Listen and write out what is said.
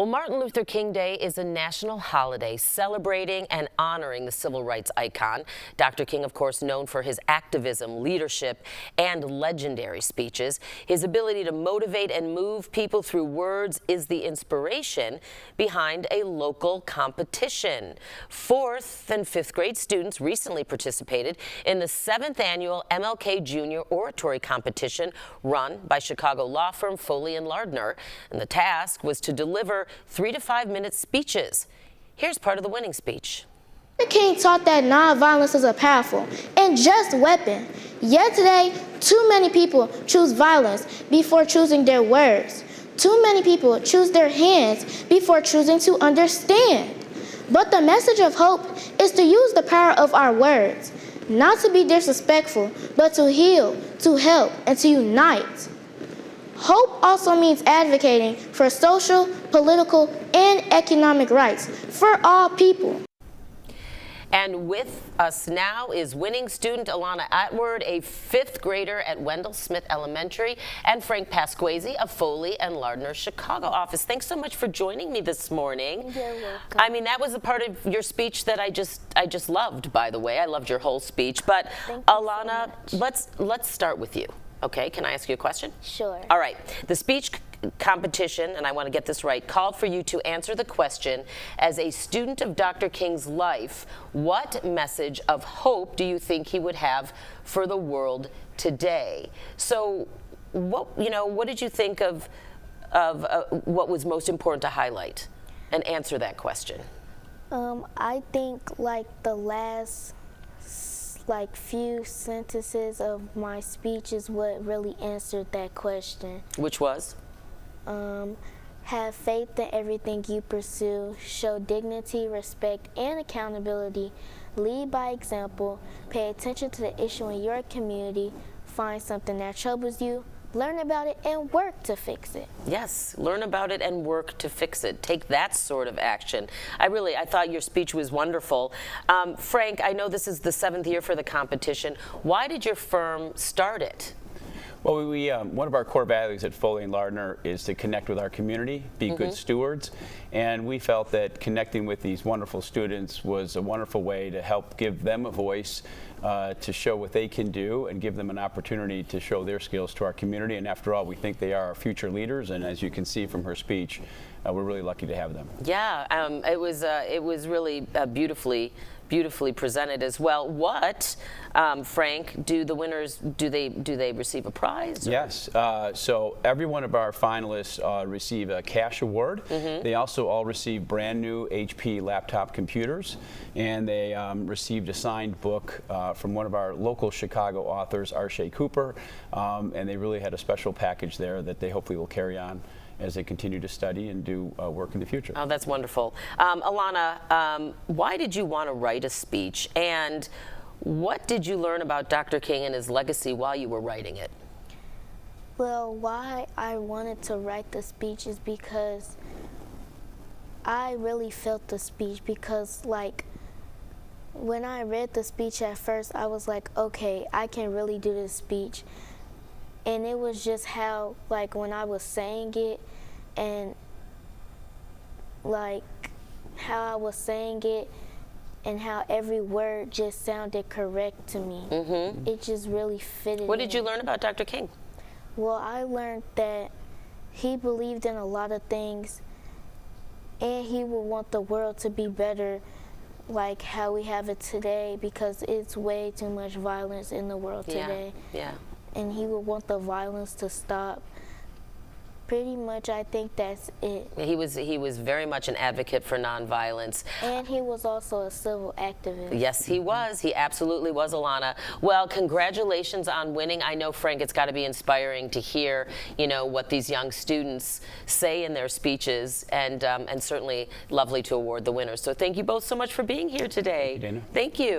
Well, Martin Luther King Day is a national holiday celebrating and honoring the civil rights icon. Dr. King, of course, known for his activism, leadership, and legendary speeches. His ability to motivate and move people through words is the inspiration behind a local competition. 4th and 5th grade students recently participated in the 7th annual MLK Jr. Oratory Competition run by Chicago law firm Foley & Lardner, and the task was to deliver 3 to 5 minute speeches. Here's part of the winning speech. Dr. King taught that nonviolence is a powerful and just weapon. Yet today, too many people choose violence before choosing their words. Too many people choose their hands before choosing to understand. But the message of hope is to use the power of our words, not to be disrespectful, but to heal, to help, and to unite. Hope also means advocating for social, political, and economic rights for all people. And with us now is winning student Alana Atward, a 5th grader at Wendell Smith Elementary, and Frank Pasquesi of Foley & Lardner Chicago office. Thanks so much for joining me this morning. You're welcome. I mean, that was a part of your speech that I just loved, by the way. I loved your whole speech. But Alana, so let's start with you. Okay, can I ask you a question? Sure. All right. The speech competition, and I want to get this right, called for you to answer the question, as a student of Dr. King's life, what message of hope do you think he would have for the world today? So what did you think of what was most important to highlight and answer that question? I think the last few sentences of my speech is what really answered that question. Which was? Have faith in everything you pursue, show dignity, respect, and accountability, lead by example, pay attention to the issue in your community, find something that troubles you, learn about it, and work to fix it. Yes, learn about it and work to fix it. Take that sort of action. I thought your speech was wonderful. Frank, I know this is the 7th year for the competition. Why did your firm start it? Well, one of our core values at Foley & Lardner is to connect with our community, be good stewards, and we felt that connecting with these wonderful students was a wonderful way to help give them a voice to show what they can do and give them an opportunity to show their skills to our community. And after all, we think they are our future leaders, and as you can see from her speech, we're really lucky to have them. Yeah, it was really beautifully presented as well. What, Frank, do the winners, do they receive a prize? Or? Yes, so every one of our finalists receive a cash award. They also all receive brand new HP laptop computers, and they received a signed book from one of our local Chicago authors, Arshay Cooper, and they really had a special package there that they hopefully will carry on as they continue to study and do work in the future. Oh, that's wonderful. Alana, why did you want to write a speech, and what did you learn about Dr. King and his legacy while you were writing it? Well, why I wanted to write the speech is because I really felt the speech, because when I read the speech at first, I was like, okay, I can really do this speech. And it was just how, when I was saying it, and how I was saying it, and how every word just sounded correct to me. It just really fitted. What did you learn about Dr. King? Well, I learned that he believed in a lot of things, and he would want the world to be better like how we have it today, because it's way too much violence in the world today. Yeah. And he would want the violence to stop. Pretty much, I think that's it. He was very much an advocate for nonviolence. And he was also a civil activist. Yes, he was. He absolutely was, Alana. Well, congratulations on winning. I know, Frank, it's got to be inspiring to hear, what these young students say in their speeches, and certainly lovely to award the winners. So thank you both so much for being here today. Thank you, Dana. Thank you.